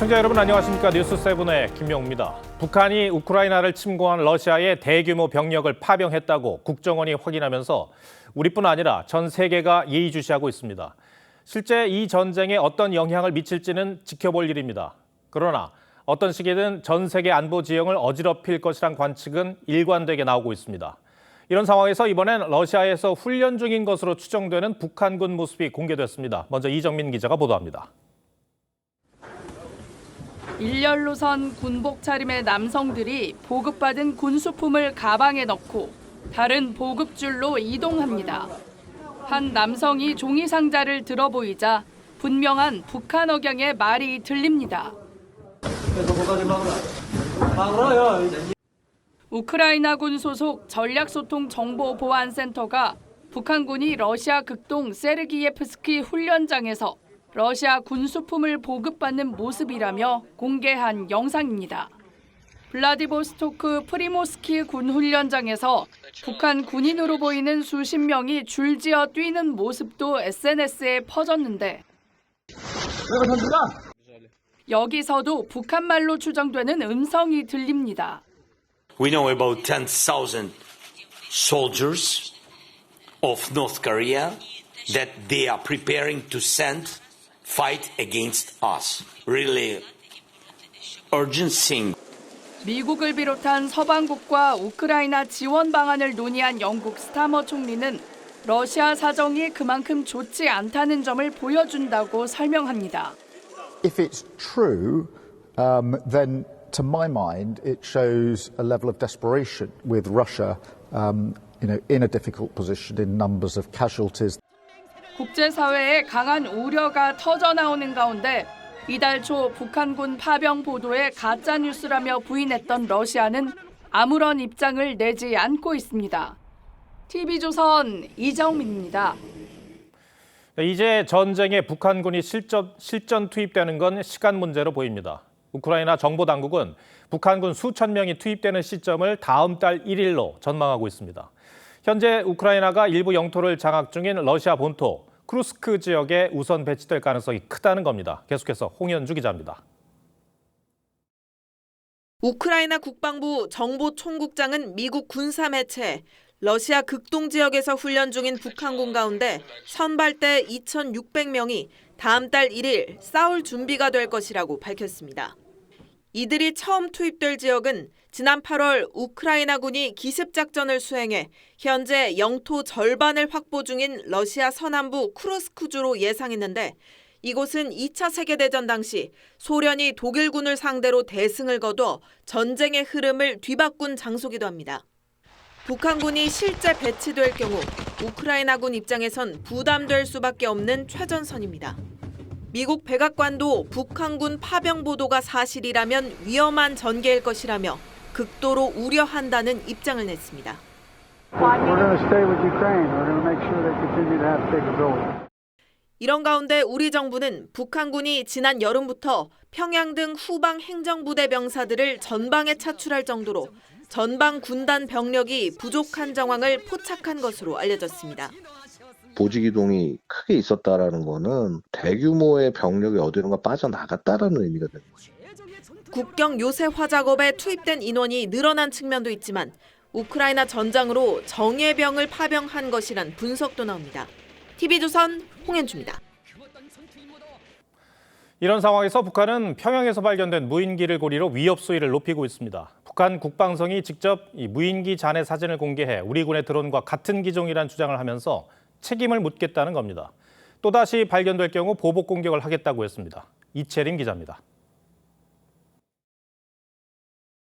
시청자 여러분 안녕하십니까? 뉴스7의 김명우입니다. 북한이 우크라이나를 침공한 러시아의 대규모 병력을 파병했다고 국정원이 확인하면서 우리뿐 아니라 전 세계가 예의주시하고 있습니다. 실제 이 전쟁에 어떤 영향을 미칠지는 지켜볼 일입니다. 그러나 어떤 시기든 전 세계 안보 지형을 어지럽힐 것이란 관측은 일관되게 나오고 있습니다. 이런 상황에서 이번엔 러시아에서 훈련 중인 것으로 추정되는 북한군 모습이 공개됐습니다. 먼저 이정민 기자가 보도합니다. 일렬로 선 군복 차림의 남성들이 보급받은 군수품을 가방에 넣고 다른 보급줄로 이동합니다. 한 남성이 종이 상자를 들어 보이자 분명한 북한 억양의 말이 들립니다. 우크라이나군 소속 전략소통정보보안센터가 북한군이 러시아 극동 세르기예프스키 훈련장에서 러시아 군수품을 보급받는 모습이라며 공개한 영상입니다. 블라디보스토크 프리모스키 군 훈련장에서 북한 군인으로 보이는 수십 명이 줄지어 뛰는 모습도 SNS에 퍼졌는데 여기서도 북한말로 추정되는 음성이 들립니다. We know about 10,000 soldiers of North Korea that they are preparing to send fight against us. Really urgent thing. 미국을 비롯한 서방국과 우크라이나 지원 방안을 논의한 영국 스타머 총리는 러시아 사정이 그만큼 좋지 않다는 점을 보여준다고 설명합니다. If it's true, then to my mind, it shows a level of desperation with Russia, in a difficult position in numbers of casualties. 국제사회에 강한 우려가 터져나오는 가운데 이달 초 북한군 파병 보도에 가짜뉴스라며 부인했던 러시아는 아무런 입장을 내지 않고 있습니다. TV조선 이정민입니다. 이제 전쟁에 북한군이 실전 투입되는 건 시간 문제로 보입니다. 우크라이나 정보당국은 북한군 수천 명이 투입되는 시점을 다음 달 1일로 전망하고 있습니다. 현재 우크라이나가 일부 영토를 장악 중인 러시아 본토 쿠르스크 지역에 우선 배치될 가능성이 크다는 겁니다. 계속해서 홍현주 기자입니다. 우크라이나 국방부 정보총국장은 미국 군사 매체 러시아 극동 지역에서 훈련 중인 북한군 가운데 선발대 2,600명이 다음 달 1일 싸울 준비가 될 것이라고 밝혔습니다. 이들이 처음 투입될 지역은 지난 8월 우크라이나군이 기습작전을 수행해 현재 영토 절반을 확보 중인 러시아 서남부 쿠르스크주로 예상했는데 이곳은 2차 세계대전 당시 소련이 독일군을 상대로 대승을 거둬 전쟁의 흐름을 뒤바꾼 장소기도 합니다. 북한군이 실제 배치될 경우 우크라이나군 입장에선 부담될 수밖에 없는 최전선입니다. 미국 백악관도 북한군 파병 보도가 사실이라면 위험한 전개일 것이라며 극도로 우려한다는 입장을 냈습니다. 이런 가운데 우리 정부는 북한군이 지난 여름부터 평양 등 후방 행정부대 병사들을 전방에 차출할 정도로 전방 군단 병력이 부족한 정황을 포착한 것으로 알려졌습니다. 보직이동이 크게 있었다라는 거는 대규모의 병력이 어디론가 빠져나갔다라는 의미가 되는 거죠. 국경 요새화 작업에 투입된 인원이 늘어난 측면도 있지만 우크라이나 전장으로 정예병을 파병한 것이란 분석도 나옵니다. TV조선 홍현주입니다. 이런 상황에서 북한은 평양에서 발견된 무인기를 고리로 위협 수위를 높이고 있습니다. 북한 국방성이 직접 이 무인기 잔해 사진을 공개해 우리 군의 드론과 같은 기종이라는 주장을 하면서 책임을 묻겠다는 겁니다. 또다시 발견될 경우 보복 공격을 하겠다고 했습니다. 이채림 기자입니다.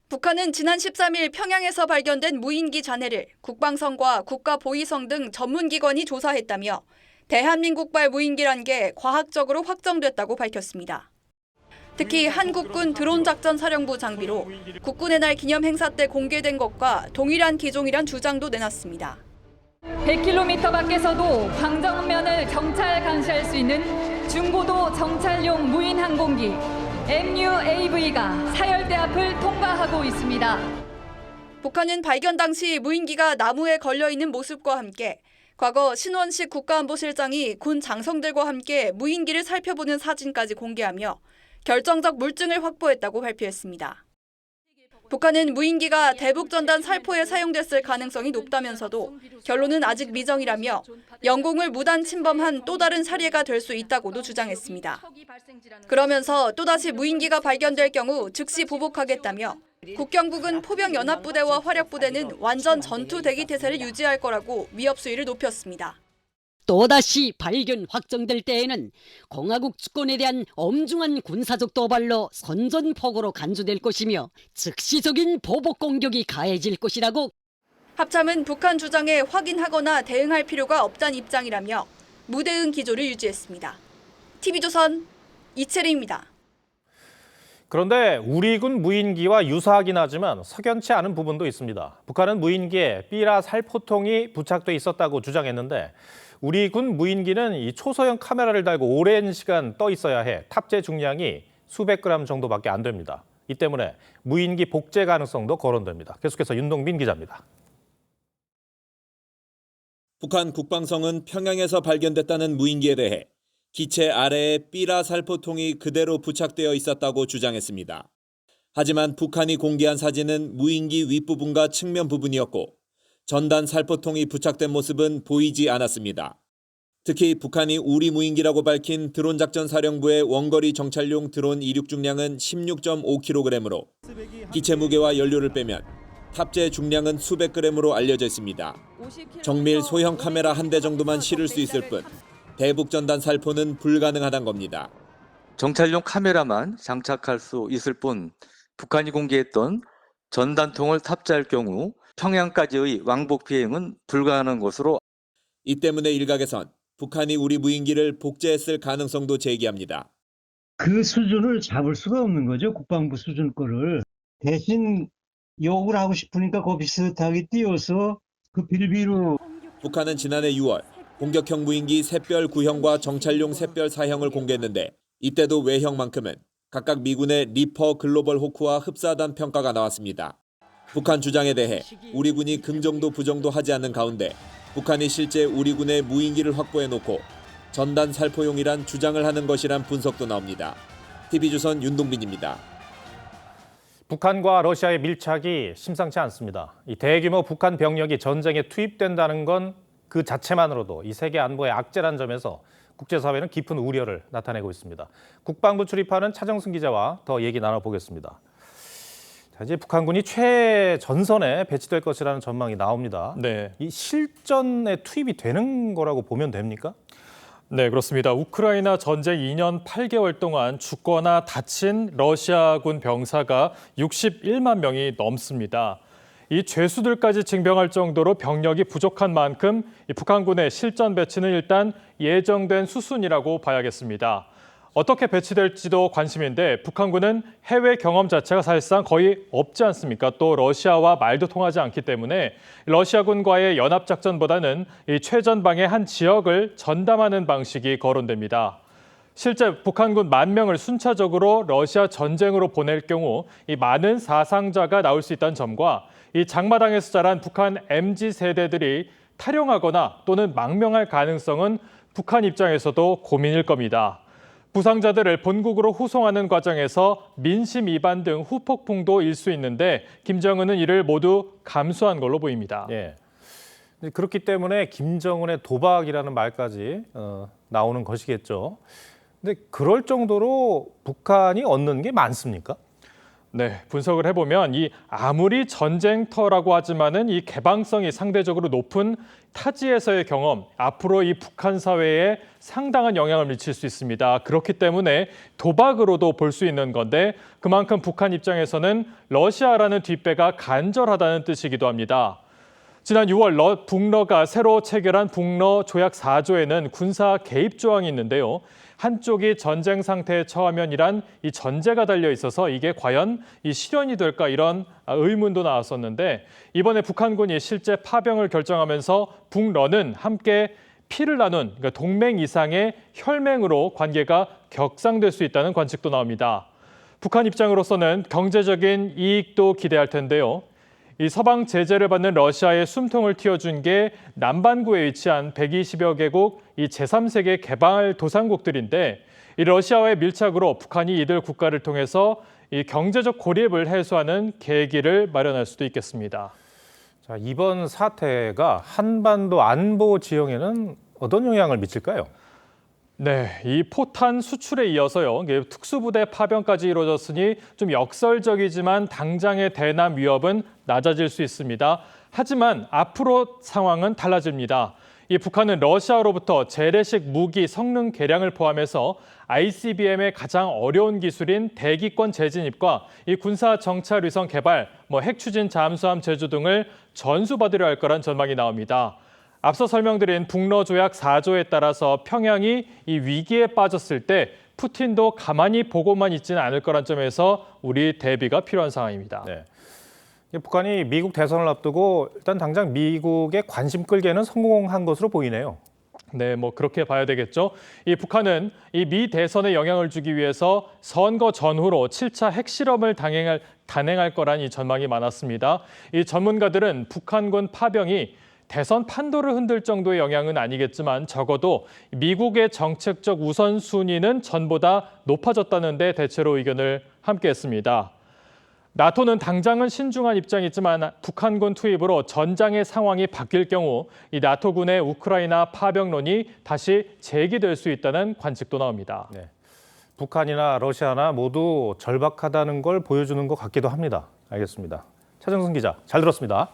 북한은 지난 13일 평양에서 발견된 무인기 잔해를 국방성과 국가보위성 등 전문기관이 조사했다며 대한민국발 무인기란 게 과학적으로 확정됐다고 밝혔습니다. 특히 한국군 드론작전사령부 장비로 국군의 날 기념 행사 때 공개된 것과 동일한 기종이란 주장도 내놨습니다. 100km 밖에서도 방정면을 정찰 감시할 수 있는 중고도 정찰용 무인 항공기 MUAV가 사열대 앞을 통과하고 있습니다. 북한은 발견 당시 무인기가 나무에 걸려 있는 모습과 함께 과거 신원식 국가안보실장이 군 장성들과 함께 무인기를 살펴보는 사진까지 공개하며 결정적 물증을 확보했다고 발표했습니다. 북한은 무인기가 대북전단 살포에 사용됐을 가능성이 높다면서도 결론은 아직 미정이라며 영공을 무단 침범한 또 다른 사례가 될 수 있다고도 주장했습니다. 그러면서 또다시 무인기가 발견될 경우 즉시 보복하겠다며 국경부근 포병연합부대와 화력부대는 완전 전투 대기 태세를 유지할 거라고 위협 수위를 높였습니다. 또다시 발견 확정될 때에는 공화국 주권에 대한 엄중한 군사적 도발로 선전포고로 간주될 것이며 즉시적인 보복 공격이 가해질 것이라고. 합참은 북한 주장에 확인하거나 대응할 필요가 없다는 입장이라며 무대응 기조를 유지했습니다. TV조선 이채리입니다. 그런데 우리 군 무인기와 유사하긴 하지만 석연치 않은 부분도 있습니다. 북한은 무인기에 삐라 살포통이 부착돼 있었다고 주장했는데 우리 군 무인기는 이 초소형 카메라를 달고 오랜 시간 떠 있어야 해 탑재 중량이 수백 그램 정도밖에 안 됩니다. 이 때문에 무인기 복제 가능성도 거론됩니다. 계속해서 윤동빈 기자입니다. 북한 국방성은 평양에서 발견됐다는 무인기에 대해 기체 아래에 삐라 살포통이 그대로 부착되어 있었다고 주장했습니다. 하지만 북한이 공개한 사진은 무인기 윗부분과 측면 부분이었고 전단 살포통이 부착된 모습은 보이지 않았습니다. 특히 북한이 우리 무인기라고 밝힌 드론작전사령부의 원거리 정찰용 드론 이륙 중량은 16.5kg으로 기체 무게와 연료를 빼면 탑재 중량은 수백 그램으로 알려져 있습니다. 정밀 소형 카메라 한 대 정도만 실을 수 있을 뿐 대북 전단 살포는 불가능하단 겁니다. 정찰용 카메라만 장착할 수 있을 뿐 북한이 공개했던 전단통을 탑재할 경우 평양까지의 왕복 비행은 불가능한 것으로. 이 때문에 일각에선 북한이 우리 무인기를 복제했을 가능성도 제기합니다. 그 수준을 잡을 수가 없는 거죠. 국방부 수준 거를. 대신 욕을 하고 싶으니까 그 비슷하게 띄워서 그 빌비로. 북한은 지난해 6월 공격형 무인기 샛별 9형과 정찰용 샛별 4형을 공개했는데 이때도 외형만큼은 각각 미군의 리퍼 글로벌 호크와 흡사하다는 평가가 나왔습니다. 북한 주장에 대해 우리 군이 긍정도 부정도 하지 않는 가운데 북한이 실제 우리 군의 무인기를 확보해놓고 전단 살포용이란 주장을 하는 것이란 분석도 나옵니다. TV조선 윤동빈입니다. 북한과 러시아의 밀착이 심상치 않습니다. 이 대규모 북한 병력이 전쟁에 투입된다는 건 그 자체만으로도 이 세계 안보의 악재란 점에서 국제사회는 깊은 우려를 나타내고 있습니다. 국방부 출입하는 차정승 기자와 더 얘기 나눠보겠습니다. 자, 이제 북한군이 최전선에 배치될 것이라는 전망이 나옵니다. 네. 이 실전에 투입이 되는 거라고 보면 됩니까? 네, 그렇습니다. 우크라이나 전쟁 2년 8개월 동안 죽거나 다친 러시아군 병사가 61만 명이 넘습니다. 이 죄수들까지 징병할 정도로 병력이 부족한 만큼 이 북한군의 실전 배치는 일단 예정된 수순이라고 봐야겠습니다. 어떻게 배치될지도 관심인데 북한군은 해외 경험 자체가 사실상 거의 없지 않습니까? 또 러시아와 말도 통하지 않기 때문에 러시아군과의 연합작전보다는 이 최전방의 한 지역을 전담하는 방식이 거론됩니다. 실제 북한군 10,000명을 순차적으로 러시아 전쟁으로 보낼 경우 이 많은 사상자가 나올 수 있다는 점과 이 장마당에서 자란 북한 MZ 세대들이 탈영하거나 또는 망명할 가능성은 북한 입장에서도 고민일 겁니다. 부상자들을 본국으로 후송하는 과정에서 민심 위반 등 후폭풍도 일 수 있는데 김정은은 이를 모두 감수한 걸로 보입니다. 예. 그렇기 때문에 김정은의 도박이라는 말까지 나오는 것이겠죠. 근데 그럴 정도로 북한이 얻는 게 많습니까? 네, 분석을 해보면 이 아무리 전쟁터라고 하지만은 이 개방성이 상대적으로 높은 타지에서의 경험, 앞으로 이 북한 사회에 상당한 영향을 미칠 수 있습니다. 그렇기 때문에 도박으로도 볼 수 있는 건데 그만큼 북한 입장에서는 러시아라는 뒷배가 간절하다는 뜻이기도 합니다. 지난 6월 북러가 새로 체결한 북러 조약 4조에는 군사 개입 조항이 있는데요. 한쪽이 전쟁 상태에 처하면 이란 이 전제가 달려 있어서 이게 과연 이 실현이 될까 이런 의문도 나왔었는데 이번에 북한군이 실제 파병을 결정하면서 북러는 함께 피를 나눈 그러니까 동맹 이상의 혈맹으로 관계가 격상될 수 있다는 관측도 나옵니다. 북한 입장으로서는 경제적인 이익도 기대할 텐데요. 이 서방 제재를 받는 러시아의 숨통을 틔워준 게 남반구에 위치한 120여 개국 이 제3세계 개발 도상국들인데 이 러시아와의 밀착으로 북한이 이들 국가를 통해서 이 경제적 고립을 해소하는 계기를 마련할 수도 있겠습니다. 자, 이번 사태가 한반도 안보 지형에는 어떤 영향을 미칠까요? 네, 이 포탄 수출에 이어서요, 특수부대 파병까지 이루어졌으니 좀 역설적이지만 당장의 대남 위협은 낮아질 수 있습니다. 하지만 앞으로 상황은 달라집니다. 이 북한은 러시아로부터 재래식 무기 성능 개량을 포함해서 ICBM의 가장 어려운 기술인 대기권 재진입과 이 군사 정찰 위성 개발, 핵 추진 잠수함 제조 등을 전수받으려 할 거란 전망이 나옵니다. 앞서 설명드린 북러 조약 4조에 따라서 평양이 이 위기에 빠졌을 때 푸틴도 가만히 보고만 있지는 않을 거란 점에서 우리 대비가 필요한 상황입니다. 네. 북한이 미국 대선을 앞두고 일단 당장 미국의 관심 끌기에는 성공한 것으로 보이네요. 네, 그렇게 봐야 되겠죠. 이 북한은 이 미 대선에 영향을 주기 위해서 선거 전후로 7차 핵실험을 단행할 거란 이 전망이 많았습니다. 이 전문가들은 북한군 파병이 대선 판도를 흔들 정도의 영향은 아니겠지만 적어도 미국의 정책적 우선순위는 전보다 높아졌다는 데 대체로 의견을 함께했습니다. 나토는 당장은 신중한 입장이지만 북한군 투입으로 전장의 상황이 바뀔 경우 이 나토군의 우크라이나 파병론이 다시 제기될 수 있다는 관측도 나옵니다. 네. 북한이나 러시아나 모두 절박하다는 걸 보여주는 것 같기도 합니다. 알겠습니다. 차정선 기자, 잘 들었습니다.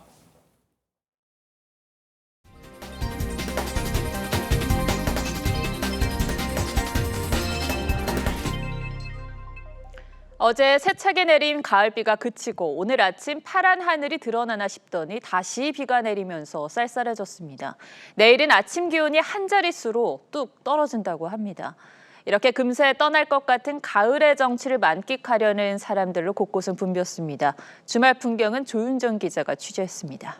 어제 세차게 내린 가을비가 그치고 오늘 아침 파란 하늘이 드러나나 싶더니 다시 비가 내리면서 쌀쌀해졌습니다. 내일은 아침 기온이 한 자릿수로 뚝 떨어진다고 합니다. 이렇게 금세 떠날 것 같은 가을의 정취를 만끽하려는 사람들로 곳곳은 붐볐습니다. 주말 풍경은 조윤정 기자가 취재했습니다.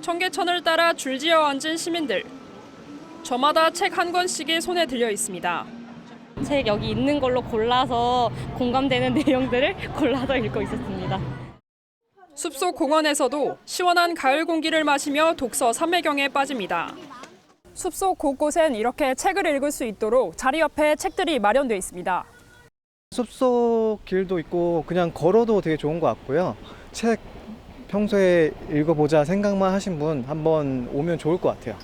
청계천을 따라 줄지어 앉은 시민들. 저마다 책 한 권씩이 손에 들려 있습니다. 책 여기 있는 걸로 골라서 공감되는 내용들을 골라서 읽고 있었습니다. 숲속 공원에서도 시원한 가을 공기를 마시며 독서 삼매경에 빠집니다. 숲속 곳곳엔 이렇게 책을 읽을 수 있도록 자리 옆에 책들이 마련돼 있습니다. 숲속 길도 있고 그냥 걸어도 되게 좋은 것 같고요. 책 평소에 읽어보자 생각만 하신 분 한번 오면 좋을 것 같아요.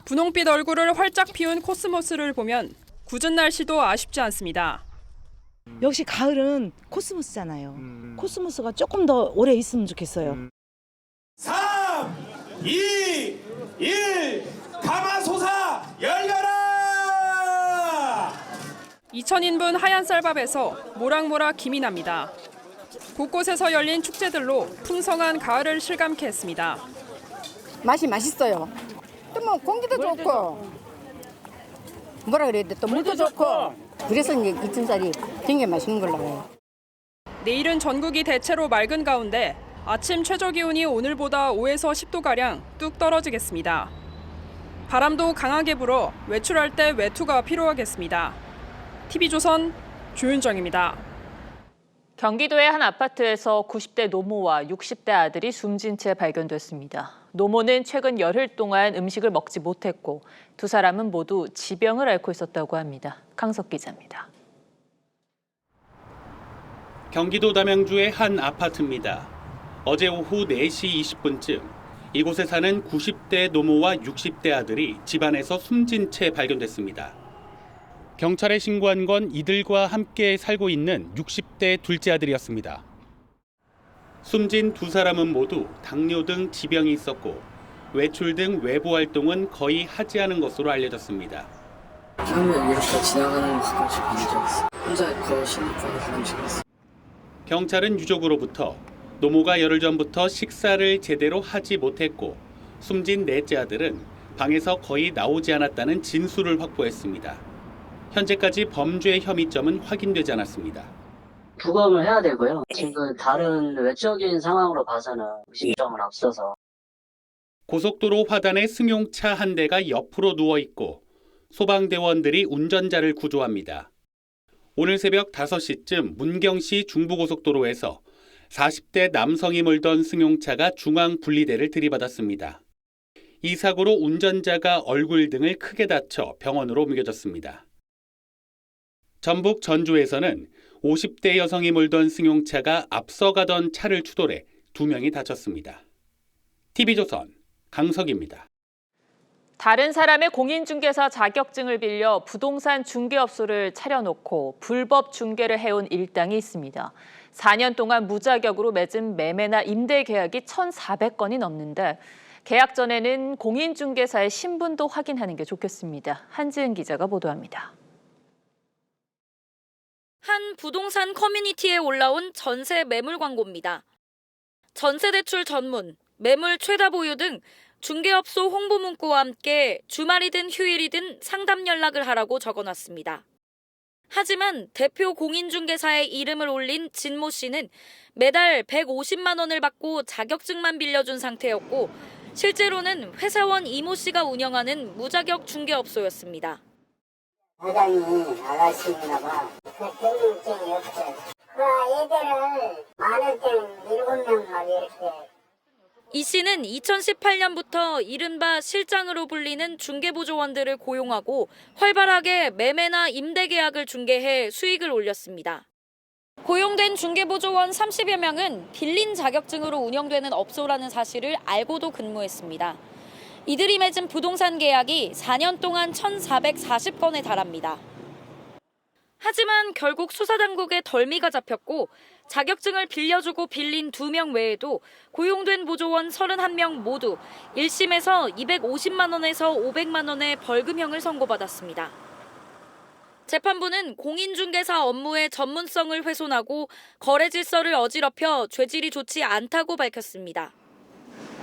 분홍빛 얼굴을 활짝 피운 코스모스를 보면 굳은 날씨도 아쉽지 않습니다. 역시 가을은 코스모스잖아요. 코스모스가 조금 더 오래 있으면 좋겠어요. 3, 2, 1, 가마솥아 열려라! 2000인분 하얀 쌀밥에서 모락모락 김이 납니다. 곳곳에서 열린 축제들로 풍성한 가을을 실감케 했습니다. 맛이 맛있어요. 또 뭐 공기도 좋고 뭐라 그래야 돼? 또 물도 좋고 그래서 이제 이춘살이 되게 맛있는 걸로 알아요. 내일은 전국이 대체로 맑은 가운데 아침 최저 기온이 오늘보다 5에서 10도가량 뚝 떨어지겠습니다. 바람도 강하게 불어 외출할 때 외투가 필요하겠습니다. TV조선 조윤정입니다. 경기도의 한 아파트에서 90대 노모와 60대 아들이 숨진 채 발견됐습니다. 노모는 최근 열흘 동안 음식을 먹지 못했고 두 사람은 모두 지병을 앓고 있었다고 합니다. 강석 기자입니다. 경기도 담양주의 한 아파트입니다. 어제 오후 4시 20분쯤 이곳에 사는 90대 노모와 60대 아들이 집안에서 숨진 채 발견됐습니다. 경찰에 신고한 건 이들과 함께 살고 있는 60대 둘째 아들이었습니다. 숨진 두 사람은 모두 당뇨 등 지병이 있었고 외출 등 외부 활동은 거의 하지 않은 것으로 알려졌습니다. 처음에 이렇게 지나가는 거 가끔씩 본 적 있어. 혼자 걸으시니까 가끔씩 있어. 경찰은 유족으로부터 노모가 열흘 전부터 식사를 제대로 하지 못했고 숨진 넷째 아들은 방에서 거의 나오지 않았다는 진술을 확보했습니다. 현재까지 범죄 혐의점은 확인되지 않았습니다. 부검을 해야 되고요. 지금 다른 외적인 상황으로 봐서는 의심점은 없어서. 고속도로 화단에 승용차 한 대가 옆으로 누워 있고 소방대원들이 운전자를 구조합니다. 오늘 새벽 5시쯤 문경시 중부고속도로에서 40대 남성이 몰던 승용차가 중앙 분리대를 들이받았습니다. 이 사고로 운전자가 얼굴 등을 크게 다쳐 병원으로 옮겨졌습니다. 전북 전주에서는 50대 여성이 몰던 승용차가 앞서가던 차를 추돌해 2명이 다쳤습니다. TV조선 강석입니다. 다른 사람의 공인중개사 자격증을 빌려 부동산 중개업소를 차려놓고 불법 중개를 해온 일당이 있습니다. 4년 동안 무자격으로 맺은 매매나 임대 계약이 1,400건이 넘는데 계약 전에는 공인중개사의 신분도 확인하는 게 좋겠습니다. 한지은 기자가 보도합니다. 한 부동산 커뮤니티에 올라온 전세 매물 광고입니다. 전세대출 전문, 매물 최다 보유 등 중개업소 홍보 문구와 함께 주말이든 휴일이든 상담 연락을 하라고 적어놨습니다. 하지만 대표 공인중개사의 이름을 올린 진모 씨는 매달 150만 원을 받고 자격증만 빌려준 상태였고 실제로는 회사원 이모 씨가 운영하는 무자격 중개업소였습니다. 회장님 아가씨인가 봐. 그 등록증이 없어. 그 애들을 많을 때는 7명 막 이렇게. 이 씨는 2018년부터 이른바 실장으로 불리는 중개보조원들을 고용하고 활발하게 매매나 임대 계약을 중개해 수익을 올렸습니다. 고용된 중개보조원 30여 명은 빌린 자격증으로 운영되는 업소라는 사실을 알고도 근무했습니다. 이들이 맺은 부동산 계약이 4년 동안 1,440건에 달합니다. 하지만 결국 수사당국에 덜미가 잡혔고 자격증을 빌려주고 빌린 2명 외에도 고용된 보조원 31명 모두 1심에서 250만 원에서 500만 원의 벌금형을 선고받았습니다. 재판부는 공인중개사 업무의 전문성을 훼손하고 거래 질서를 어지럽혀 죄질이 좋지 않다고 밝혔습니다.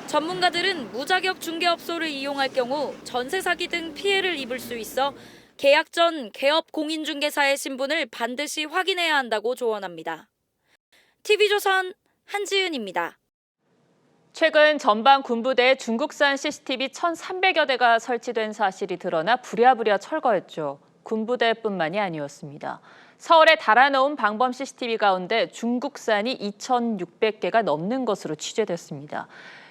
전문가들은 무자격 중개업소를 이용할 경우 전세 사기 등 피해를 입을 수 있어 계약 전 개업 공인중개사의 신분을 반드시 확인해야 한다고 조언합니다. TV조선 한지은입니다. 최근 전방 군부대에 중국산 CCTV 1,300여 대가 설치된 사실이 드러나 부랴부랴 철거했죠. 군부대뿐만이 아니었습니다. 서울에 달아놓은 방범 CCTV 가운데 중국산이 2,600개가 넘는 것으로 취재됐습니다.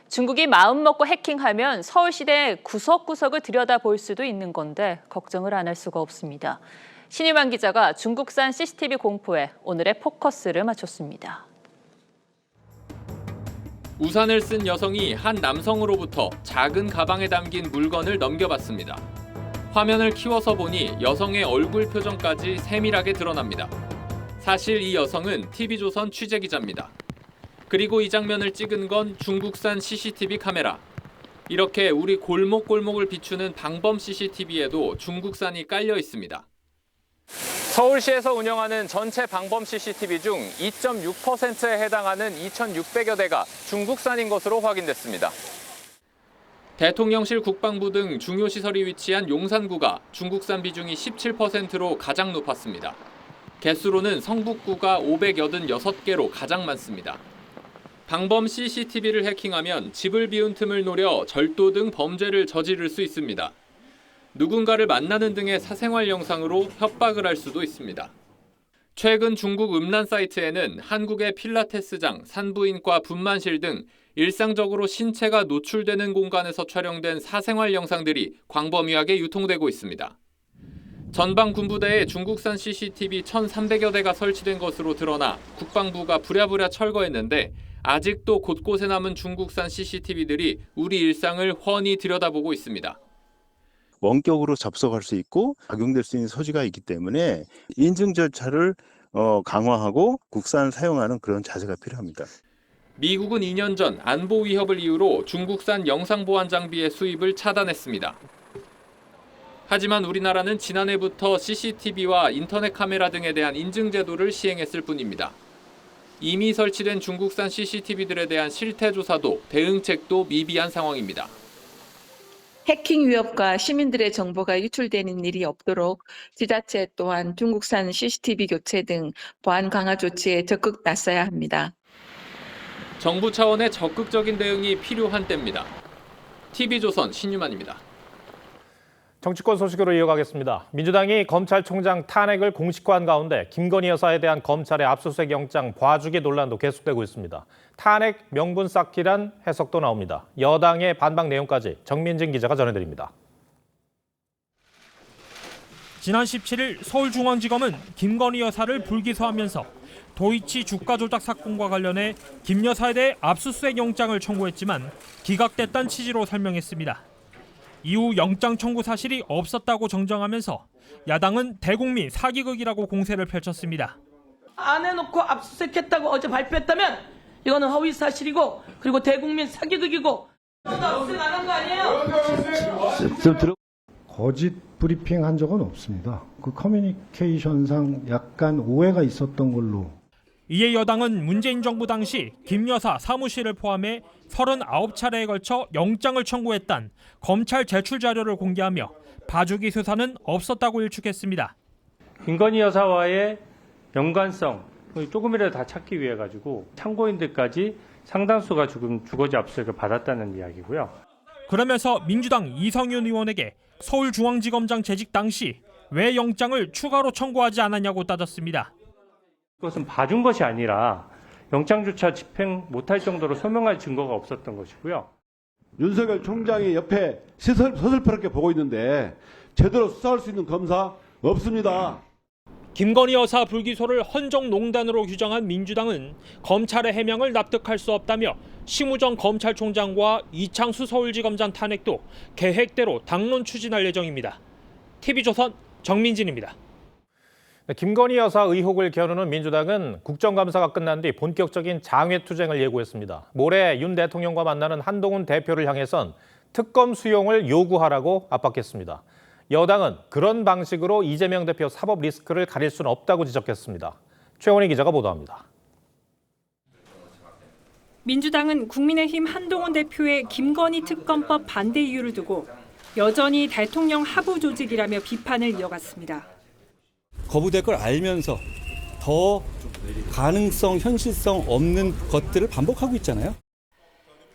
중국이 마음먹고 해킹하면 서울시대 구석구석을 들여다볼 수도 있는 건데 걱정을 안 할 수가 없습니다. 신유만 기자가 중국산 CCTV 공포에 오늘의 포커스를 맞췄습니다. 우산을 쓴 여성이 한 남성으로부터 작은 가방에 담긴 물건을 넘겨받습니다. 화면을 키워서 보니 여성의 얼굴 표정까지 세밀하게 드러납니다. 사실 이 여성은 TV조선 취재기자입니다. 그리고 이 장면을 찍은 건 중국산 CCTV 카메라. 이렇게 우리 골목골목을 비추는 방범 CCTV에도 중국산이 깔려 있습니다. 서울시에서 운영하는 전체 방범 CCTV 중 2.6%에 해당하는 2,600여 대가 중국산인 것으로 확인됐습니다. 대통령실, 국방부 등 중요 시설이 위치한 용산구가 중국산 비중이 17%로 가장 높았습니다. 개수로는 성북구가 586개로 가장 많습니다. 방범 CCTV를 해킹하면 집을 비운 틈을 노려 절도 등 범죄를 저지를 수 있습니다. 누군가를 만나는 등의 사생활 영상으로 협박을 할 수도 있습니다. 최근 중국 음란 사이트에는 한국의 필라테스장, 산부인과 분만실 등 일상적으로 신체가 노출되는 공간에서 촬영된 사생활 영상들이 광범위하게 유통되고 있습니다. 전방 군부대에 중국산 CCTV 1,300여 대가 설치된 것으로 드러나 국방부가 부랴부랴 철거했는데 아직도 곳곳에 남은 중국산 CCTV들이 우리 일상을 훤히 들여다보고 있습니다. 원격으로 접속할 수 있고 악용될 수 있는 소지가 있기 때문에 인증 절차를 강화하고 국산 사용하는 그런 자세가 필요합니다. 미국은 2년 전 안보 위협을 이유로 중국산 영상보안 장비의 수입을 차단했습니다. 하지만 우리나라는 지난해부터 CCTV와 인터넷 카메라 등에 대한 인증 제도를 시행했을 뿐입니다. 이미 설치된 중국산 CCTV들에 대한 실태 조사도 대응책도 미비한 상황입니다. 해킹 위협과 시민들의 정보가 유출되는 일이 없도록 지자체 또한 중국산 CCTV 교체 등 보안 강화 조치에 적극 나서야 합니다. 정부 차원의 적극적인 대응이 필요한 때입니다. TV조선 신유만입니다. 정치권 소식으로 이어가겠습니다. 민주당이 검찰총장 탄핵을 공식화한 가운데 김건희 여사에 대한 검찰의 압수수색 영장 봐주기 논란도 계속되고 있습니다. 탄핵 명분 쌓기란 해석도 나옵니다. 여당의 반박 내용까지 정민진 기자가 전해드립니다. 지난 17일 서울중앙지검은 김건희 여사를 불기소하면서 도이치 주가 조작 사건과 관련해 김 여사에 대해 압수수색 영장을 청구했지만 기각됐다는 취지로 설명했습니다. 이후 영장 청구 사실이 없었다고 정정하면서 야당은 대국민 사기극이라고 공세를 펼쳤습니다. 안 해놓고 압수수색했다고 어제 발표했다면 이거는 허위 사실이고 그리고 대국민 사기극이고 압수수색 안 한 거 아니에요? 거짓 브리핑 한 적은 없습니다. 그 커뮤니케이션상 약간 오해가 있었던 걸로. 이에 여당은 문재인 정부 당시 김 여사 사무실을 포함해 39차례에 걸쳐 영장을 청구했단 검찰 제출 자료를 공개하며 봐주기 수사는 없었다고 일축했습니다. 김건희 여사와의 연관성 조금이라도 다 찾기 위해 가지고 참고인들까지 상당수가 지금 주거지 압수수색을 받았다는 이야기고요. 그러면서 민주당 이성윤 의원에게 서울중앙지검장 재직 당시 왜 영장을 추가로 청구하지 않았냐고 따졌습니다. 그것은 봐준 것이 아니라 영장조차 집행 못할 정도로 소명할 증거가 없었던 것이고요. 윤석열 총장이 옆에 서슬퍼렇게 보고 있는데 제대로 수사할 수 있는 검사 없습니다. 김건희 여사 불기소를 헌정농단으로 규정한 민주당은 검찰의 해명을 납득할 수 없다며 심우정 검찰총장과 이창수 서울지검장 탄핵도 계획대로 당론 추진할 예정입니다. TV조선 정민진입니다. 김건희 여사 의혹을 겨누는 민주당은 국정감사가 끝난 뒤 본격적인 장외투쟁을 예고했습니다. 모레 윤 대통령과 만나는 한동훈 대표를 향해선 특검 수용을 요구하라고 압박했습니다. 여당은 그런 방식으로 이재명 대표 사법 리스크를 가릴 수는 없다고 지적했습니다. 최원희 기자가 보도합니다. 민주당은 국민의힘 한동훈 대표의 김건희 특검법 반대 이유를 두고 여전히 대통령 하부 조직이라며 비판을 이어갔습니다. 거부될 걸 알면서 더 가능성, 현실성 없는 것들을 반복하고 있잖아요.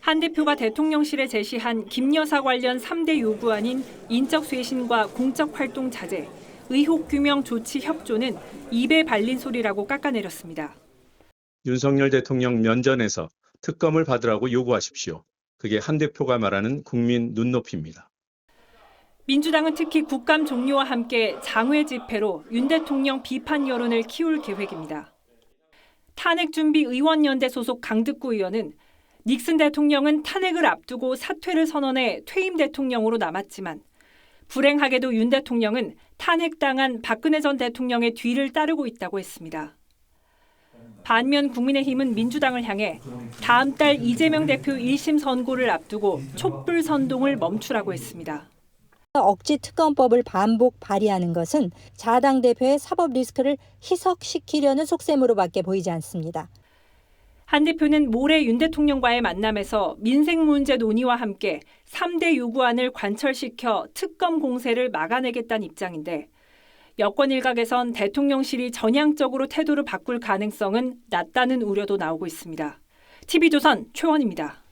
한 대표가 대통령실에 제시한 김 여사 관련 3대 요구안인 인적 쇄신과 공적 활동 자제, 의혹 규명 조치 협조는 입에 발린 소리라고 깎아내렸습니다. 윤석열 대통령 면전에서 특검을 받으라고 요구하십시오. 그게 한 대표가 말하는 국민 눈높이입니다. 민주당은 특히 국감 종료와 함께 장외 집회로 윤 대통령 비판 여론을 키울 계획입니다. 탄핵준비 의원연대 소속 강득구 의원은 닉슨 대통령은 탄핵을 앞두고 사퇴를 선언해 퇴임 대통령으로 남았지만 불행하게도 윤 대통령은 탄핵당한 박근혜 전 대통령의 뒤를 따르고 있다고 했습니다. 반면 국민의힘은 민주당을 향해 다음 달 이재명 대표 1심 선고를 앞두고 촛불 선동을 멈추라고 했습니다. 억지 특검법을 반복 발의하는 것은 자당 대표의 사법 리스크를 희석시키려는 속셈으로밖에 보이지 않습니다. 한 대표는 모레 윤 대통령과의 만남에서 민생 문제 논의와 함께 3대 요구안을 관철시켜 특검 공세를 막아내겠다는 입장인데 여권 일각에선 대통령실이 전향적으로 태도를 바꿀 가능성은 낮다는 우려도 나오고 있습니다. TV조선 최원입니다.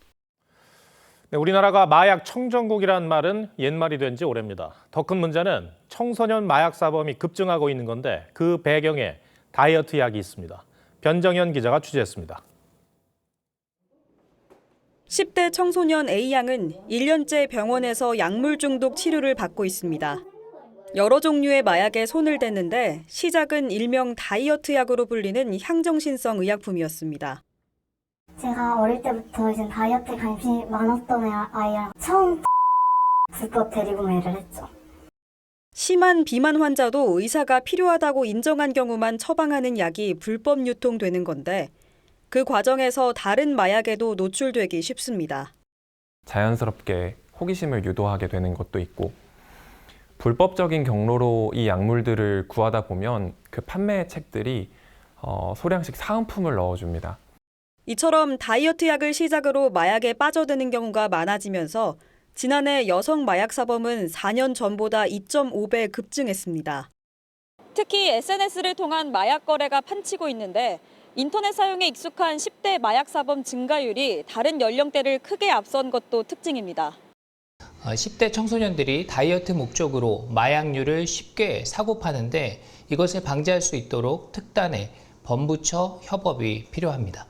네, 우리나라가 마약 청정국이라는 말은 옛말이 된 지 오래입니다. 더 큰 문제는 청소년 마약 사범이 급증하고 있는 건데 그 배경에 다이어트 약이 있습니다. 변정현 기자가 취재했습니다. 10대 청소년 A양은 1년째 병원에서 약물 중독 치료를 받고 있습니다. 여러 종류의 마약에 손을 댔는데 시작은 일명 다이어트 약으로 불리는 향정신성 의약품이었습니다. 제가 어릴 때부터 이제 다이어트에 관심이 많았던 아이라 처음 불법 대리구매를 했죠. 심한 비만 환자도 의사가 필요하다고 인정한 경우만 처방하는 약이 불법 유통되는 건데 그 과정에서 다른 마약에도 노출되기 쉽습니다. 자연스럽게 호기심을 유도하게 되는 것도 있고 불법적인 경로로 이 약물들을 구하다 보면 그 판매 책들이 소량씩 사은품을 넣어줍니다. 이처럼 다이어트 약을 시작으로 마약에 빠져드는 경우가 많아지면서 지난해 여성 마약 사범은 4년 전보다 2.5배 급증했습니다. 특히 SNS를 통한 마약 거래가 판치고 있는데 인터넷 사용에 익숙한 10대 마약 사범 증가율이 다른 연령대를 크게 앞선 것도 특징입니다. 10대 청소년들이 다이어트 목적으로 마약류를 쉽게 사고 파는데 이것을 방지할 수 있도록 특단의 범부처 협업이 필요합니다.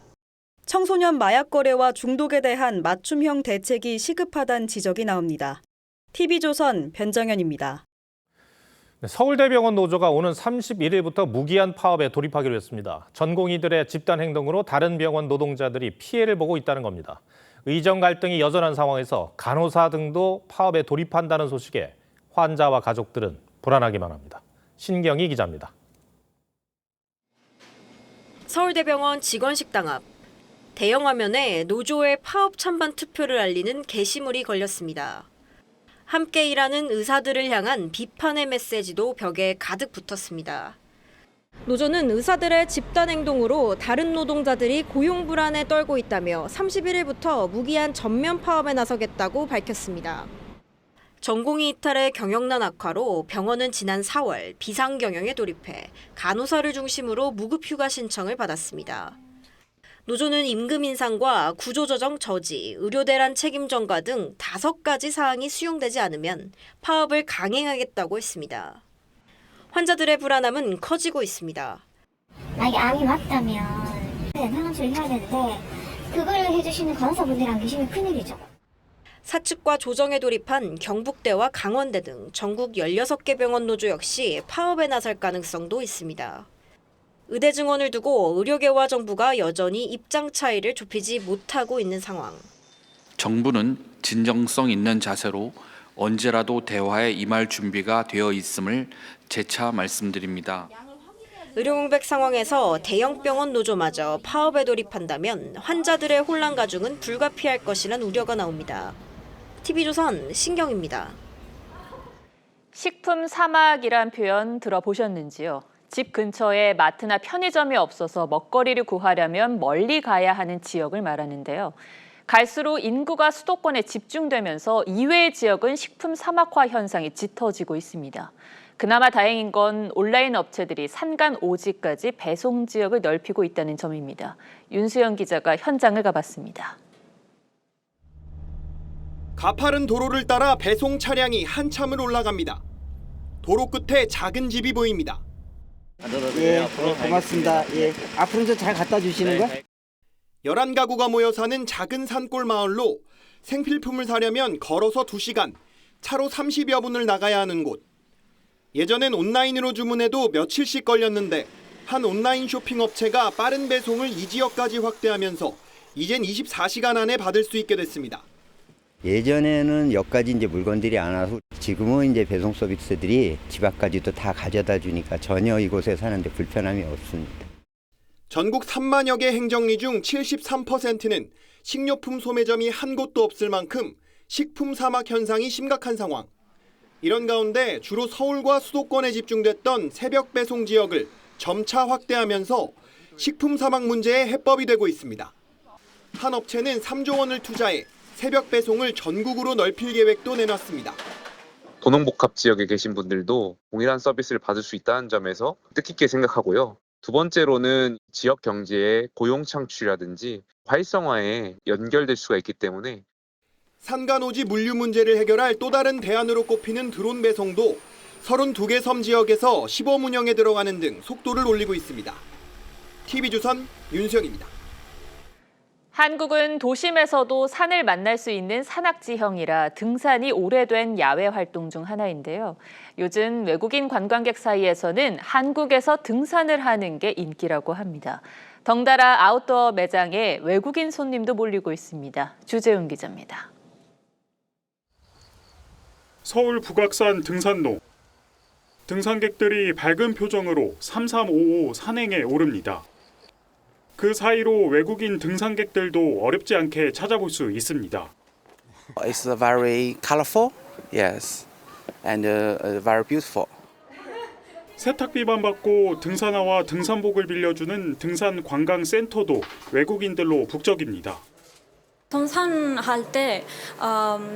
청소년 마약 거래와 중독에 대한 맞춤형 대책이 시급하다는 지적이 나옵니다. TV조선 변정현입니다. 서울대병원 노조가 오는 31일부터 무기한 파업에 돌입하기로 했습니다. 전공의들의 집단 행동으로 다른 병원 노동자들이 피해를 보고 있다는 겁니다. 의정 갈등이 여전한 상황에서 간호사 등도 파업에 돌입한다는 소식에 환자와 가족들은 불안하기만 합니다. 신경희 기자입니다. 서울대병원 직원식당 앞. 대형 화면에 노조의 파업 찬반 투표를 알리는 게시물이 걸렸습니다. 함께 일하는 의사들을 향한 비판의 메시지도 벽에 가득 붙었습니다. 노조는 의사들의 집단 행동으로 다른 노동자들이 고용 불안에 떨고 있다며 31일부터 무기한 전면 파업에 나서겠다고 밝혔습니다. 전공의 이탈의 경영난 악화로 병원은 지난 4월 비상경영에 돌입해 간호사를 중심으로 무급휴가 신청을 받았습니다. 노조는 임금 인상과 구조조정 저지, 의료대란 책임 전가 등 5가지 사항이 수용되지 않으면 파업을 강행하겠다고 했습니다. 환자들의 불안함은 커지고 있습니다. 만약에 암이 맞다면 상담 처리해야 되는데 그걸 해주시는 간호사분들이 안 계시면 큰일이죠. 사측과 조정에 돌입한 경북대와 강원대 등 전국 16개 병원 노조 역시 파업에 나설 가능성도 있습니다. 의대 증원을 두고 의료계와 정부가 여전히 입장 차이를 좁히지 못하고 있는 상황. 정부는 진정성 있는 자세로 언제라도 대화에 임할 준비가 되어 있음을 재차 말씀드립니다. 의료공백 상황에서 대형 병원 노조마저 파업에 돌입한다면 환자들의 혼란 가중은 불가피할 것이란 우려가 나옵니다. TV조선 신경입니다. 식품 사막이란 표현 들어보셨는지요? 집 근처에 마트나 편의점이 없어서 먹거리를 구하려면 멀리 가야 하는 지역을 말하는데요. 갈수록 인구가 수도권에 집중되면서 이외의 지역은 식품 사막화 현상이 짙어지고 있습니다. 그나마 다행인 건 온라인 업체들이 산간 오지까지 배송 지역을 넓히고 있다는 점입니다. 윤수영 기자가 현장을 가봤습니다. 가파른 도로를 따라 배송 차량이 한참을 올라갑니다. 도로 끝에 작은 집이 보입니다. 예, 고맙습니다. 예, 앞으로 좀 잘 갖다 주시는 거? 11가구가 모여 사는 작은 산골 마을로 생필품을 사려면 걸어서 2시간, 차로 30여 분을 나가야 하는 곳. 예전엔 온라인으로 주문해도 며칠씩 걸렸는데 한 온라인 쇼핑 업체가 빠른 배송을 이 지역까지 확대하면서 이젠 24시간 안에 받을 수 있게 됐습니다. 예전에는 여기까지 이제 물건들이 안 와서 지금은 이제 배송 서비스들이 집 앞까지도 다 가져다 주니까 전혀 이곳에 사는데 불편함이 없습니다. 전국 3만여 개 행정리 중 73%는 식료품 소매점이 한 곳도 없을 만큼 식품 사막 현상이 심각한 상황. 이런 가운데 주로 서울과 수도권에 집중됐던 새벽 배송 지역을 점차 확대하면서 식품 사막 문제의 해법이 되고 있습니다. 한 업체는 3조 원을 투자해 새벽 배송을 전국으로 넓힐 계획도 내놨습니다. 도농복합 지역에 계신 분들도 동일한 서비스를 받을 수 있다는 점에서 뜻깊게 생각하고요. 두 번째로는 지역 경제의 고용 창출이라든지 활성화에 연결될 수가 있기 때문에 산간오지 물류 문제를 해결할 또 다른 대안으로 꼽히는 드론 배송도 32개 섬 지역에서 시범 운영에 들어가는 등 속도를 올리고 있습니다. TV조선 윤수영입니다. 한국은 도심에서도 산을 만날 수 있는 산악지형이라 등산이 오래된 야외 활동 중 하나인데요. 요즘 외국인 관광객 사이에서는 한국에서 등산을 하는 게 인기라고 합니다. 덩달아 아웃도어 매장에 외국인 손님도 몰리고 있습니다. 주재훈 기자입니다. 서울 북악산 등산로. 등산객들이 밝은 표정으로 3355 산행에 오릅니다. 그 사이로 외국인 등산객들도 어렵지 않게 찾아볼 수 있습니다. It's very colorful, yes, and very beautiful. 세탁비만 받고 등산화와 등산복을 빌려주는 등산 관광센터도 외국인들로 북적입니다. 등산할 때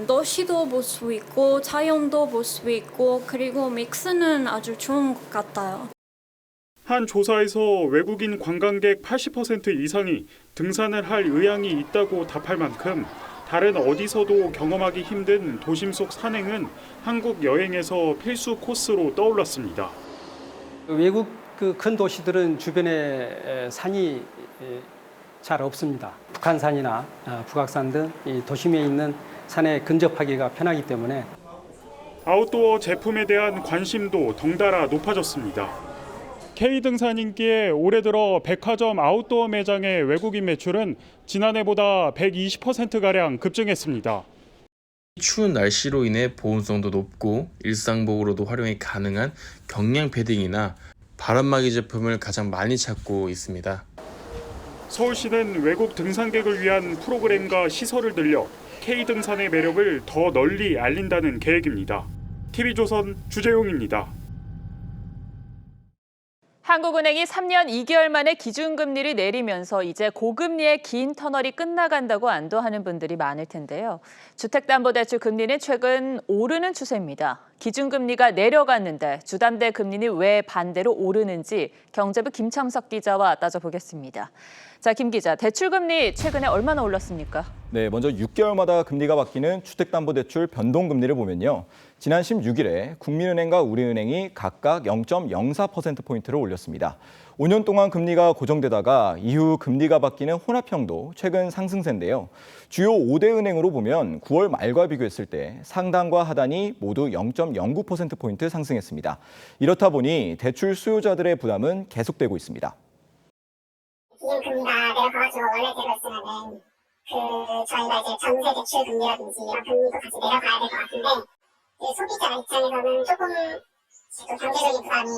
도시도 볼 수 있고 자연도 볼 수 있고 그리고 믹스는 아주 좋은 것 같아요. 한 조사에서 외국인 관광객 80% 이상이 등산을 할 의향이 있다고 답할 만큼 다른 어디서도 경험하기 힘든 도심 속 산행은 한국 여행에서 필수 코스로 떠올랐습니다. 외국 그 큰 도시들은 주변에 산이 잘 없습니다. 북한산이나 북악산 등 이 도심에 있는 산에 근접하기가 편하기 때문에 아웃도어 제품에 대한 관심도 덩달아 높아졌습니다. K등산 인기에 올해 들어 백화점 아웃도어 매장의 외국인 매출은 지난해보다 120%가량 급증했습니다. 추운 날씨로 인해 보온성도 높고 일상복으로도 활용이 가능한 경량 패딩이나 바람막이 제품을 가장 많이 찾고 있습니다. 서울시는 외국 등산객을 위한 프로그램과 시설을 늘려 K등산의 매력을 더 널리 알린다는 계획입니다. TV조선 주재용입니다. 한국은행이 3년 2개월 만에 기준금리를 내리면서 이제 고금리의 긴 터널이 끝나간다고 안도하는 분들이 많을 텐데요. 주택담보대출 금리는 최근 오르는 추세입니다. 기준금리가 내려갔는데 주담대 금리는 왜 반대로 오르는지 경제부 김창석 기자와 따져보겠습니다. 자, 김 기자, 대출금리 최근에 얼마나 올랐습니까? 네, 먼저 6개월마다 금리가 바뀌는 주택담보대출 변동금리를 보면요. 지난 16일에 국민은행과 우리은행이 각각 0.04%포인트를 올렸습니다. 5년 동안 금리가 고정되다가 이후 금리가 바뀌는 혼합형도 최근 상승세인데요. 주요 5대 은행으로 보면 9월 말과 비교했을 때 상단과 하단이 모두 0.09%포인트 상승했습니다. 이렇다 보니 대출 수요자들의 부담은 계속되고 있습니다. 기준금리가 내려가가지고 원래 대로 있으면은 저희가 이제 전세 대출 금리라든지 이런 금리도 같이 내려가야 될 것 같은데 소비자 입장에서는 조금 경제적인 부담이.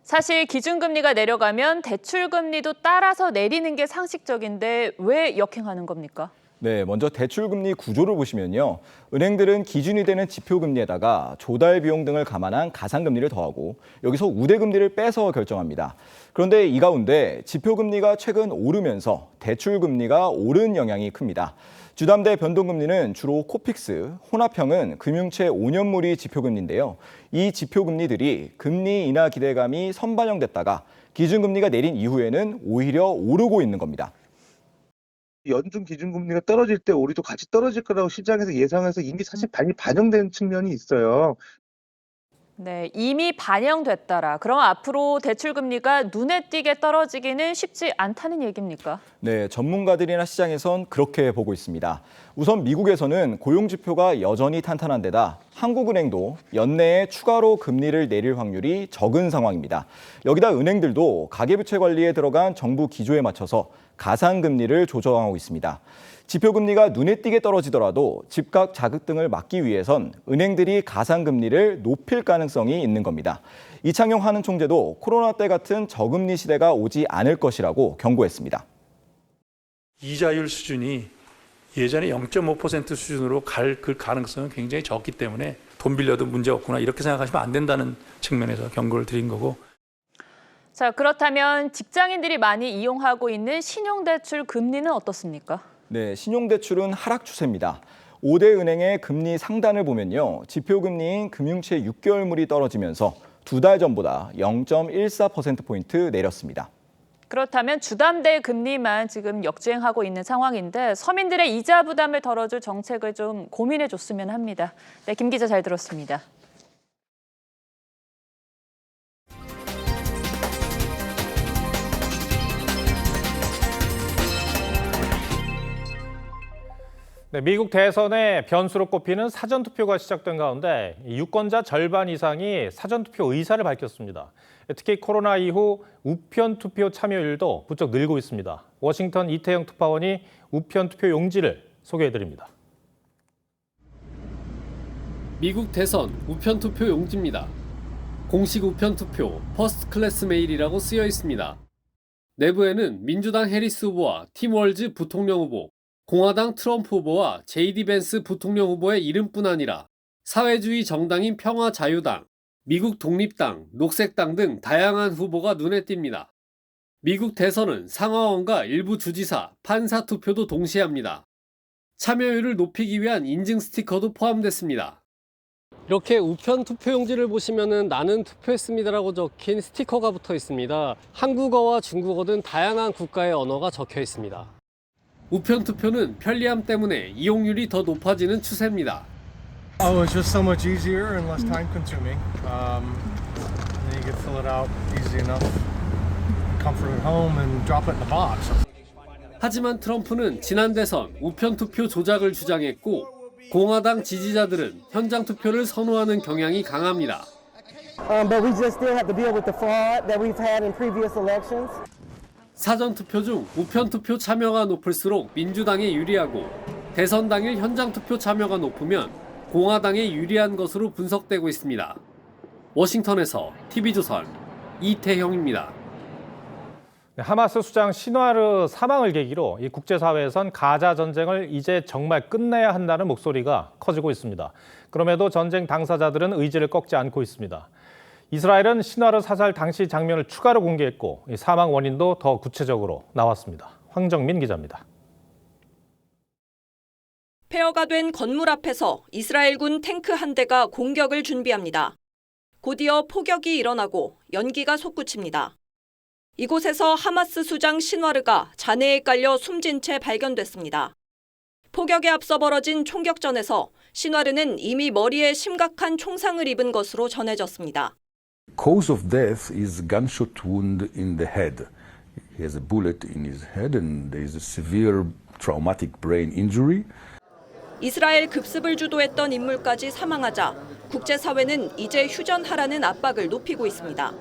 사실 기준금리가 내려가면 대출금리도 따라서 내리는 게 상식적인데 왜 역행하는 겁니까? 네, 먼저 대출금리 구조를 보시면요. 은행들은 기준이 되는 지표금리에다가 조달 비용 등을 감안한 가상금리를 더하고 여기서 우대금리를 빼서 결정합니다. 그런데 이 가운데 지표금리가 최근 오르면서 대출금리가 오른 영향이 큽니다. 주담대 변동금리는 주로 코픽스, 혼합형은 금융채 5년물이 지표금리인데요. 이 지표금리들이 금리 인하 기대감이 선반영됐다가 기준금리가 내린 이후에는 오히려 오르고 있는 겁니다. 연준 기준금리가 떨어질 때 우리도 같이 떨어질 거라고 시장에서 예상해서 이미 사실 많이 반영된 측면이 있어요. 네, 이미 반영됐다라. 그럼 앞으로 대출금리가 눈에 띄게 떨어지기는 쉽지 않다는 얘기입니까? 네, 전문가들이나 시장에선 그렇게 보고 있습니다. 우선 미국에서는 고용지표가 여전히 탄탄한 데다 한국은행도 연내에 추가로 금리를 내릴 확률이 적은 상황입니다. 여기다 은행들도 가계부채 관리에 들어간 정부 기조에 맞춰서 가상금리를 조정하고 있습니다. 지표금리가 눈에 띄게 떨어지더라도 집값 자극 등을 막기 위해선 은행들이 가상금리를 높일 가능성이 있는 겁니다. 이창용 한은 총재도 코로나 때 같은 저금리 시대가 오지 않을 것이라고 경고했습니다. 이자율 수준이 예전에 0.5% 수준으로 갈 그 가능성은 굉장히 적기 때문에 돈 빌려도 문제 없구나 이렇게 생각하시면 안 된다는 측면에서 경고를 드린 거고. 자, 그렇다면 직장인들이 많이 이용하고 있는 신용대출 금리는 어떻습니까? 네, 신용대출은 하락 추세입니다. 5대 은행의 금리 상단을 보면요. 지표금리인 금융채 6개월물이 떨어지면서 2달 전보다 0.14%포인트 내렸습니다. 그렇다면 주담대 금리만 지금 역주행하고 있는 상황인데 서민들의 이자 부담을 덜어줄 정책을 좀 고민해 줬으면 합니다. 네, 김 기자 잘 들었습니다. 네, 미국 대선의 변수로 꼽히는 사전투표가 시작된 가운데 유권자 절반 이상이 사전투표 의사를 밝혔습니다. 특히 코로나 이후 우편투표 참여율도 부쩍 늘고 있습니다. 워싱턴 이태영 특파원이 우편투표 용지를 소개해드립니다. 미국 대선 우편투표 용지입니다. 공식 우편투표 퍼스트 클래스 메일이라고 쓰여 있습니다. 내부에는 민주당 해리스 후보와 팀 월즈 부통령 후보, 공화당 트럼프 후보와 제이디 벤스 부통령 후보의 이름뿐 아니라 사회주의 정당인 평화자유당, 미국 독립당, 녹색당 등 다양한 후보가 눈에 띕니다. 미국 대선은 상하원과 일부 주지사, 판사 투표도 동시에 합니다. 참여율을 높이기 위한 인증 스티커도 포함됐습니다. 이렇게 우편 투표용지를 보시면은 나는 투표했습니다라고 적힌 스티커가 붙어 있습니다. 한국어와 중국어 등 다양한 국가의 언어가 적혀 있습니다. 우편 투표는 편리함 때문에 이용률이 더 높아지는 추세입니다. Oh, it's just so much easier and less time consuming. And then you can fill it out easy enough, comfort at home, and drop it in the box. 하지만 트럼프는 지난 대선 우편 투표 조작을 주장했고 공화당 지지자들은 현장 투표를 선호하는 경향이 강합니다. But we just still have to deal with the fraud that we've had in previous elections. 사전 투표 중 우편 투표 참여가 높을수록 민주당에 유리하고 대선 당일 현장 투표 참여가 높으면 공화당에 유리한 것으로 분석되고 있습니다. 워싱턴에서 TV조선 이태형입니다. 하마스 수장 시나르 사망을 계기로 이 국제사회에선 가자 전쟁을 이제 정말 끝내야 한다는 목소리가 커지고 있습니다. 그럼에도 전쟁 당사자들은 의지를 꺾지 않고 있습니다. 이스라엘은 시나르 사살 당시 장면을 추가로 공개했고 이 사망 원인도 더 구체적으로 나왔습니다. 황정민 기자입니다. 폐허가 된 건물 앞에서 이스라엘군 탱크 한 대가 공격을 준비합니다. 곧이어 포격이 일어나고 연기가 솟구칩니다. 이곳에서 하마스 수장 시나르가 잔해에 깔려 숨진 채 발견됐습니다. 포격에 앞서 벌어진 총격전에서 시나르는 이미 머리에 심각한 총상을 입은 것으로 전해졌습니다. Cause of death is gunshot wound in the head. He has a bullet in his head and there is a severe traumatic brain injury. 이스라엘 급습을 주도했던 인물까지 사망하자 국제사회는 이제 휴전하라는 압박을 높이고 있습니다.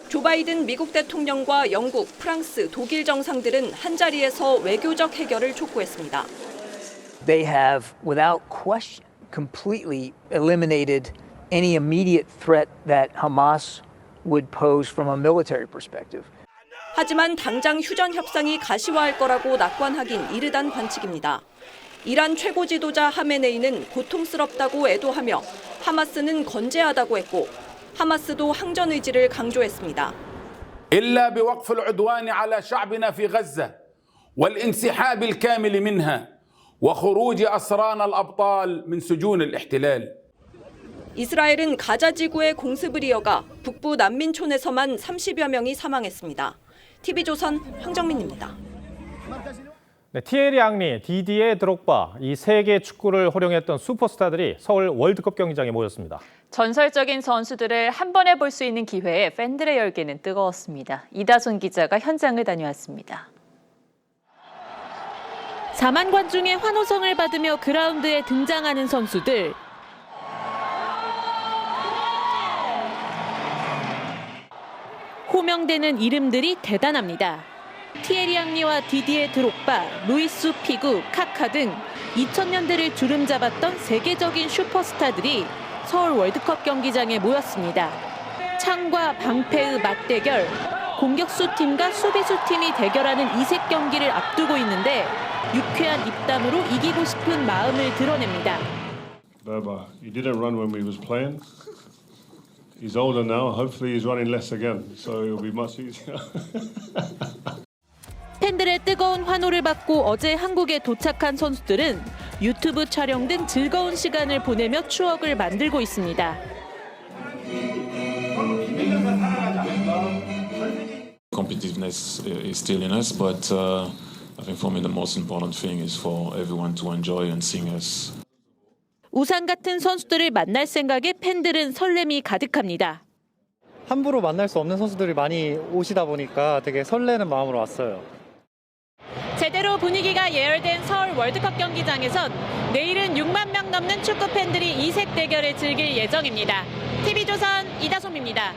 조 바이든 미국 대통령과 영국, 프랑스, 독일 정상들은 한자리에서 외교적 해결을 촉구했습니다. They have, without question, completely eliminated any immediate threat that Hamas would pose from a military perspective. 하지만 당장 휴전 협상이 가시화할 거라고 낙관하긴 이르단 관측입니다. 이란 최고 지도자 하메네이는 고통스럽다고 애도하며 하마스는 건재하다고 했고 하마스도 항전 의지를 강조했습니다. إلا بوقف العدوان على شعبنا في غزة والانسحاب الكامل منها وخروج أسرانا الأبطال من سجون الاحتلال. 이스라엘은 가자 지구의 공습을 이어가 북부 난민촌에서만 30여 명이 사망했습니다. TV조선 황정민입니다. 네, 티에리 앙리, 디디에 드록바, 이 세계 축구를 호령했던 슈퍼스타들이 서울 월드컵 경기장에 모였습니다. 전설적인 선수들을 한 번에 볼 수 있는 기회에 팬들의 열기는 뜨거웠습니다. 이다솜 기자가 현장을 다녀왔습니다. 4만 관중의 환호성을 받으며 그라운드에 등장하는 선수들. 호명되는 이름들이 대단합니다. 티에리 앙리와 디디에 드록바, 루이스 피구, 카카 등 2000년대를 주름잡았던 세계적인 슈퍼스타들이 서울 월드컵 경기장에 모였습니다. 창과 방패의 맞대결, 공격수 팀과 수비수 팀이 대결하는 이색 경기를 앞두고 있는데 유쾌한 입담으로 이기고 싶은 마음을 드러냅니다. Berba, he didn't run when we was playing. He's older now. Hopefully he's running less again, so it'll be much easier. 팬들의 뜨거운 환호를 받고 어제 한국에 도착한 선수들은 유튜브 촬영 등 즐거운 시간을 보내며 추억을 만들고 있습니다. Competitiveness is still in us, but I think for me the most important thing is for everyone to enjoy and sing us. 우상 같은 선수들을 만날 생각에 팬들은 설렘이 가득합니다. 함부로 만날 수 없는 선수들이 많이 오시다 보니까 되게 설레는 마음으로 왔어요. 제대로 분위기가 예열된 서울 월드컵 경기장에선 내일은 6만 명 넘는 축구 팬들이 이색 대결을 즐길 예정입니다. TV조선 이다솜입니다.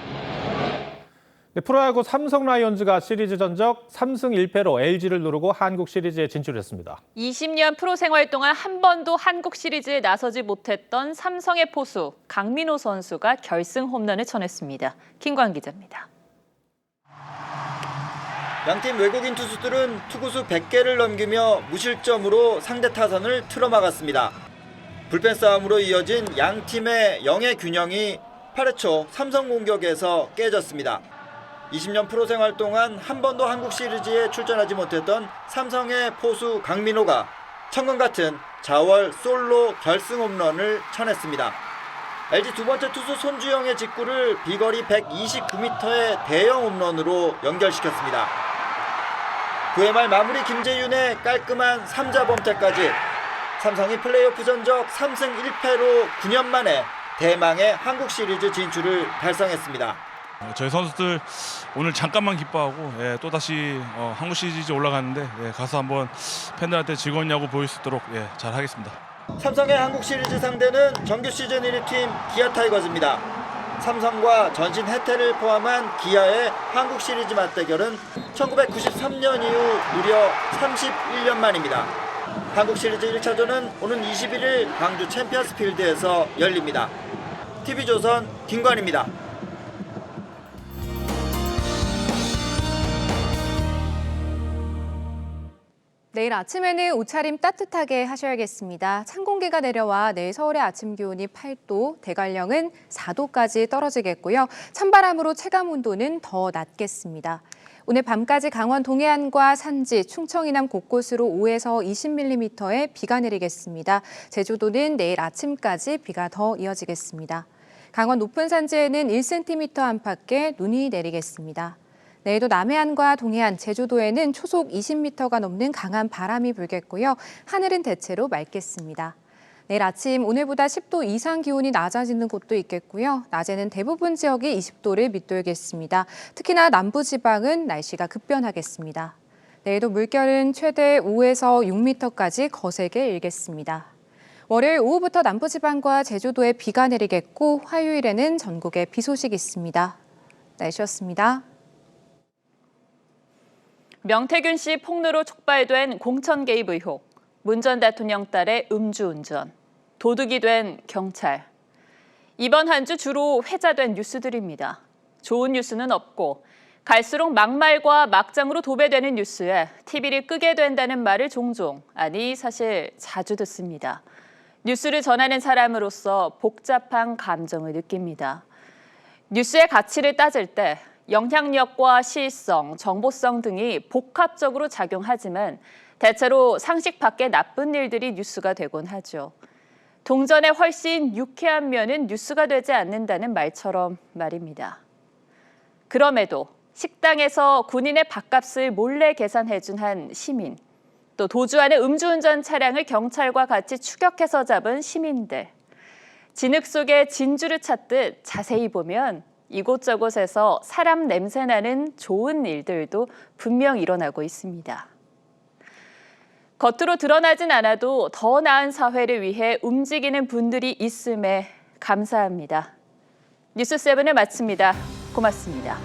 네, 프로야구 삼성 라이온즈가 시리즈 전적 3승 1패로 LG를 누르고 한국 시리즈에 진출했습니다. 20년 프로 생활 동안 한 번도 한국 시리즈에 나서지 못했던 삼성의 포수 강민호 선수가 결승 홈런을 쳐냈습니다. 김광 기자입니다. 양팀 외국인 투수들은 투구수 100개를 넘기며 무실점으로 상대 타선을 틀어막았습니다. 불펜 싸움으로 이어진 양팀의 영의 균형이 8회 초 삼성 공격에서 깨졌습니다. 20년 프로 생활 동안 한 번도 한국 시리즈에 출전하지 못했던 삼성의 포수 강민호가 천금 같은 자월 솔로 결승 홈런을 쳐냈습니다. LG 두 번째 투수 손주영의 직구를 비거리 129m의 대형 홈런으로 연결시켰습니다. 9회 말 마무리 김재윤의 깔끔한 3자 범퇴까지 삼성이 플레이오프 전적 3승 1패로 9년 만에 대망의 한국 시리즈 진출을 달성했습니다. 저희 선수들 오늘 잠깐만 기뻐하고 또다시 한국 시리즈 올라가는데 가서 한번 팬들한테 즐거운 야구 보일 수 있도록 잘 하겠습니다. 삼성의 한국 시리즈 상대는 정규 시즌 1위 팀 기아 타이거즈입니다. 삼성과 전신 해태를 포함한 기아의 한국 시리즈 맞대결은 1993년 이후 무려 31년 만입니다. 한국 시리즈 1차전은 오는 21일 광주 챔피언스 필드에서 열립니다. TV조선 김관입니다. 내일 아침에는 옷차림 따뜻하게 하셔야겠습니다. 찬 공기가 내려와 내일 서울의 아침 기온이 8도, 대관령은 4도까지 떨어지겠고요. 찬바람으로 체감 온도는 더 낮겠습니다. 오늘 밤까지 강원 동해안과 산지, 충청 이남 곳곳으로 5에서 20mm의 비가 내리겠습니다. 제주도는 내일 아침까지 비가 더 이어지겠습니다. 강원 높은 산지에는 1cm 안팎의 눈이 내리겠습니다. 내일도 남해안과 동해안, 제주도에는 초속 20m가 넘는 강한 바람이 불겠고요. 하늘은 대체로 맑겠습니다. 내일 아침 오늘보다 10도 이상 기온이 낮아지는 곳도 있겠고요. 낮에는 대부분 지역이 20도를 밑돌겠습니다. 특히나 남부지방은 날씨가 급변하겠습니다. 내일도 물결은 최대 5에서 6m까지 거세게 일겠습니다. 월요일 오후부터 남부지방과 제주도에 비가 내리겠고 화요일에는 전국에 비 소식이 있습니다. 날씨였습니다. 명태균 씨 폭로로 촉발된 공천 개입 의혹, 문 전 대통령 딸의 음주운전, 도둑이 된 경찰. 이번 한 주 주로 회자된 뉴스들입니다. 좋은 뉴스는 없고 갈수록 막말과 막장으로 도배되는 뉴스에 TV를 끄게 된다는 말을 종종, 아니 사실 자주 듣습니다. 뉴스를 전하는 사람으로서 복잡한 감정을 느낍니다. 뉴스의 가치를 따질 때 영향력과 시의성, 정보성 등이 복합적으로 작용하지만 대체로 상식 밖의 나쁜 일들이 뉴스가 되곤 하죠. 동전의 훨씬 유쾌한 면은 뉴스가 되지 않는다는 말처럼 말입니다. 그럼에도 식당에서 군인의 밥값을 몰래 계산해준 한 시민, 또 도주하는 음주운전 차량을 경찰과 같이 추격해서 잡은 시민들. 진흙 속에 진주를 찾듯 자세히 보면 이곳저곳에서 사람 냄새나는 좋은 일들도 분명 일어나고 있습니다. 겉으로 드러나진 않아도 더 나은 사회를 위해 움직이는 분들이 있음에 감사합니다. 뉴스7을 마칩니다. 고맙습니다.